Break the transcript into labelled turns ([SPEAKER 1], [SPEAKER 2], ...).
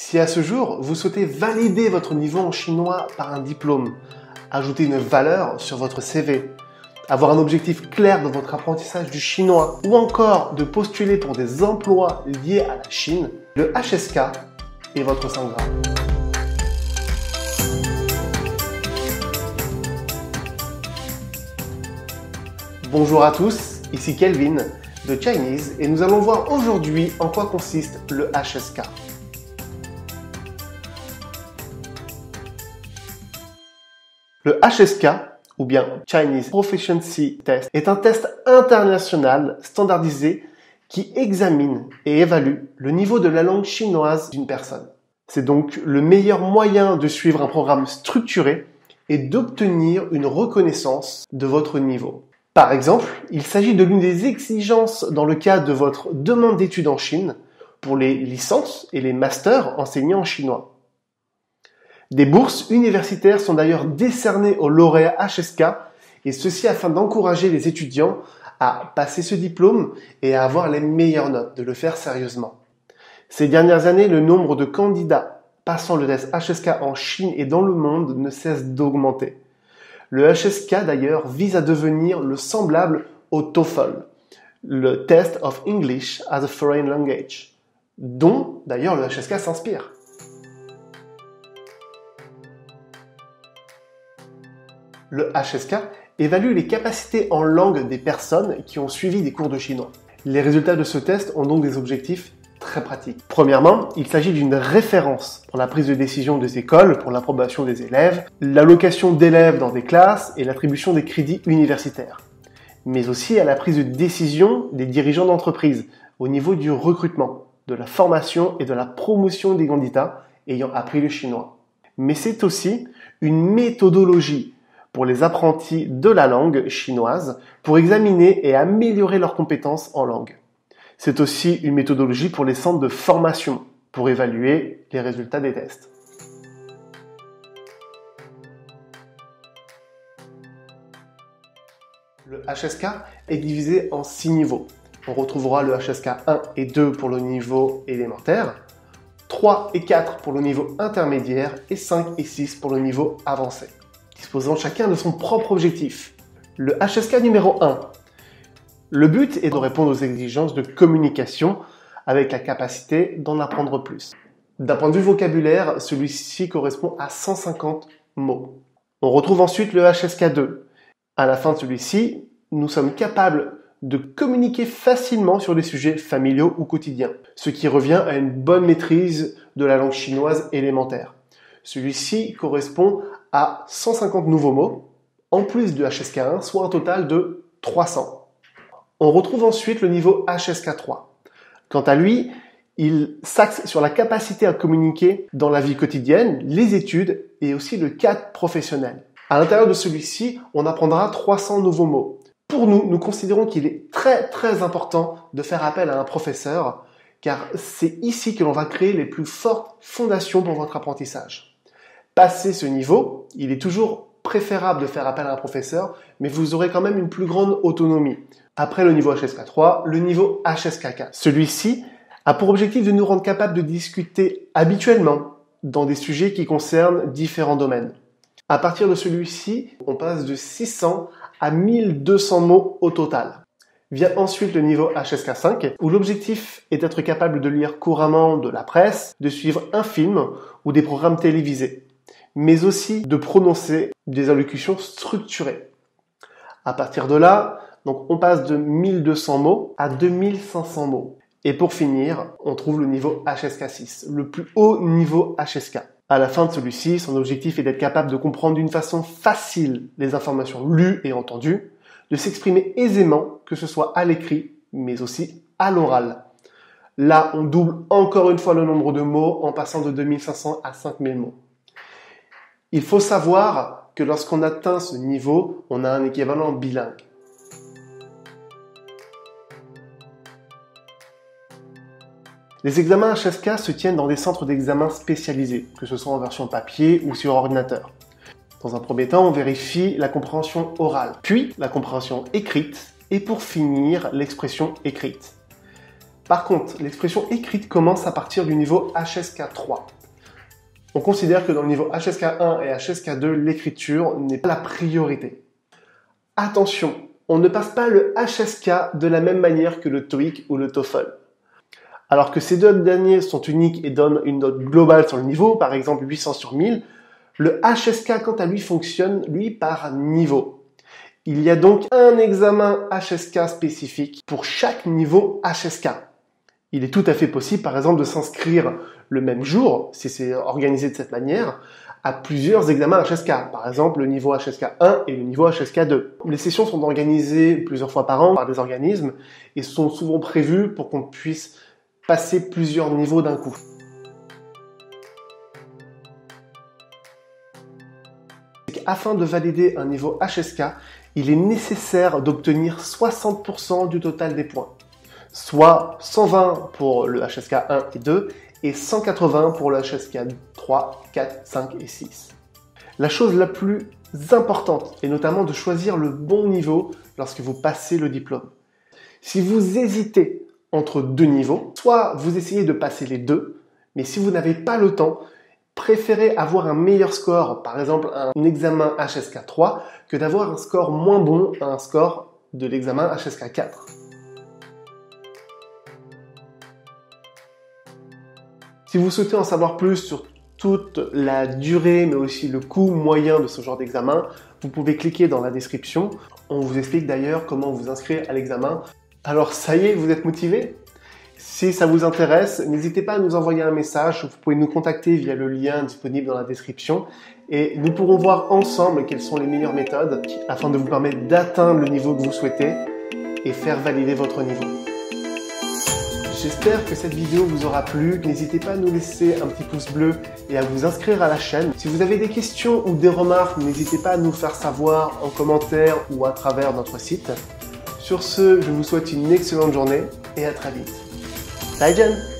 [SPEAKER 1] Si à ce jour, vous souhaitez valider votre niveau en chinois par un diplôme, ajouter une valeur sur votre CV, avoir un objectif clair dans votre apprentissage du chinois ou encore de postuler pour des emplois liés à la Chine, le HSK est votre saint graal. Bonjour à tous, ici Kelvin de Chinese et nous allons voir aujourd'hui en quoi consiste le HSK. Le HSK, ou bien Chinese Proficiency Test, est un test international standardisé qui examine et évalue le niveau de la langue chinoise d'une personne. C'est donc le meilleur moyen de suivre un programme structuré et d'obtenir une reconnaissance de votre niveau. Par exemple, il s'agit de l'une des exigences dans le cadre de votre demande d'études en Chine pour les licences et les masters enseignants en chinois. Des bourses universitaires sont d'ailleurs décernées aux lauréats HSK, et ceci afin d'encourager les étudiants à passer ce diplôme et à avoir les meilleures notes, de le faire sérieusement. Ces dernières années, le nombre de candidats passant le test HSK en Chine et dans le monde ne cesse d'augmenter. Le HSK d'ailleurs vise à devenir le semblable au TOEFL, le Test of English as a Foreign Language, dont d'ailleurs le HSK s'inspire. Le HSK évalue les capacités en langue des personnes qui ont suivi des cours de chinois. Les résultats de ce test ont donc des objectifs très pratiques. Premièrement, il s'agit d'une référence pour la prise de décision des écoles, pour l'approbation des élèves, l'allocation d'élèves dans des classes et l'attribution des crédits universitaires. Mais aussi à la prise de décision des dirigeants d'entreprise au niveau du recrutement, de la formation et de la promotion des candidats ayant appris le chinois. Mais c'est aussi une méthodologie pour les apprentis de la langue chinoise pour examiner et améliorer leurs compétences en langue. C'est aussi une méthodologie pour les centres de formation pour évaluer les résultats des tests. Le HSK est divisé en 6 niveaux. On retrouvera le HSK 1 et 2 pour le niveau élémentaire, 3 et 4 pour le niveau intermédiaire et 5 et 6 pour le niveau avancé, disposant chacun de son propre objectif. Le HSK numéro 1. Le but est de répondre aux exigences de communication avec la capacité d'en apprendre plus. D'un point de vue vocabulaire, celui-ci correspond à 150 mots. On retrouve ensuite le HSK 2. À la fin de celui-ci, nous sommes capables de communiquer facilement sur des sujets familiaux ou quotidiens, ce qui revient à une bonne maîtrise de la langue chinoise élémentaire. Celui-ci correspond à 150 nouveaux mots, en plus de HSK1, soit un total de 300. On retrouve ensuite le niveau HSK3. Quant à lui, il s'axe sur la capacité à communiquer dans la vie quotidienne, les études et aussi le cadre professionnel. À l'intérieur de celui-ci, on apprendra 300 nouveaux mots. Pour nous, nous considérons qu'il est très important de faire appel à un professeur, car c'est ici que l'on va créer les plus fortes fondations pour votre apprentissage. Passé ce niveau, il est toujours préférable de faire appel à un professeur, mais vous aurez quand même une plus grande autonomie. Après le niveau HSK3, le niveau HSK4. Celui-ci a pour objectif de nous rendre capables de discuter habituellement dans des sujets qui concernent différents domaines. À partir de celui-ci, on passe de 600 à 1200 mots au total. Vient ensuite le niveau HSK5, où l'objectif est d'être capable de lire couramment de la presse, de suivre un film ou des programmes télévisés, mais aussi de prononcer des allocutions structurées. À partir de là, donc on passe de 1200 mots à 2500 mots. Et pour finir, on trouve le niveau HSK6, le plus haut niveau HSK. À la fin de celui-ci, son objectif est d'être capable de comprendre d'une façon facile les informations lues et entendues, de s'exprimer aisément, que ce soit à l'écrit, mais aussi à l'oral. Là, on double encore une fois le nombre de mots en passant de 2500 à 5000 mots. Il faut savoir que lorsqu'on atteint ce niveau, on a un équivalent bilingue. Les examens HSK se tiennent dans des centres d'examen spécialisés, que ce soit en version papier ou sur ordinateur. Dans un premier temps, on vérifie la compréhension orale, puis la compréhension écrite, et pour finir, l'expression écrite. Par contre, l'expression écrite commence à partir du niveau HSK3. On considère que dans le niveau HSK1 et HSK2, l'écriture n'est pas la priorité. Attention, on ne passe pas le HSK de la même manière que le TOEIC ou le TOEFL. Alors que ces deux derniers sont uniques et donnent une note globale sur le niveau, par exemple 800 sur 1000, le HSK, quant à lui, fonctionne, lui, par niveau. Il y a donc un examen HSK spécifique pour chaque niveau HSK. Il est tout à fait possible, par exemple, de s'inscrire le même jour, si c'est organisé de cette manière, à plusieurs examens HSK. Par exemple, le niveau HSK 1 et le niveau HSK 2. Les sessions sont organisées plusieurs fois par an par des organismes et sont souvent prévues pour qu'on puisse passer plusieurs niveaux d'un coup. Afin de valider un niveau HSK, il est nécessaire d'obtenir 60% du total des points, soit 120 pour le HSK 1 et 2 et 180 pour le HSK 3, 4, 5 et 6. La chose la plus importante est notamment de choisir le bon niveau lorsque vous passez le diplôme. Si vous hésitez entre deux niveaux, soit vous essayez de passer les deux, mais si vous n'avez pas le temps, préférez avoir un meilleur score, par exemple un examen HSK 3, que d'avoir un score moins bon, un score de l'examen HSK 4. Si vous souhaitez en savoir plus sur toute la durée, mais aussi le coût moyen de ce genre d'examen, vous pouvez cliquer dans la description. On vous explique d'ailleurs comment vous inscrire à l'examen. Alors ça y est, vous êtes motivé? Si ça vous intéresse, n'hésitez pas à nous envoyer un message. Vous pouvez nous contacter via le lien disponible dans la description et nous pourrons voir ensemble quelles sont les meilleures méthodes afin de vous permettre d'atteindre le niveau que vous souhaitez et faire valider votre niveau. J'espère que cette vidéo vous aura plu. N'hésitez pas à nous laisser un petit pouce bleu et à vous inscrire à la chaîne. Si vous avez des questions ou des remarques, n'hésitez pas à nous faire savoir en commentaire ou à travers notre site. Sur ce, je vous souhaite une excellente journée et à très vite. 再见。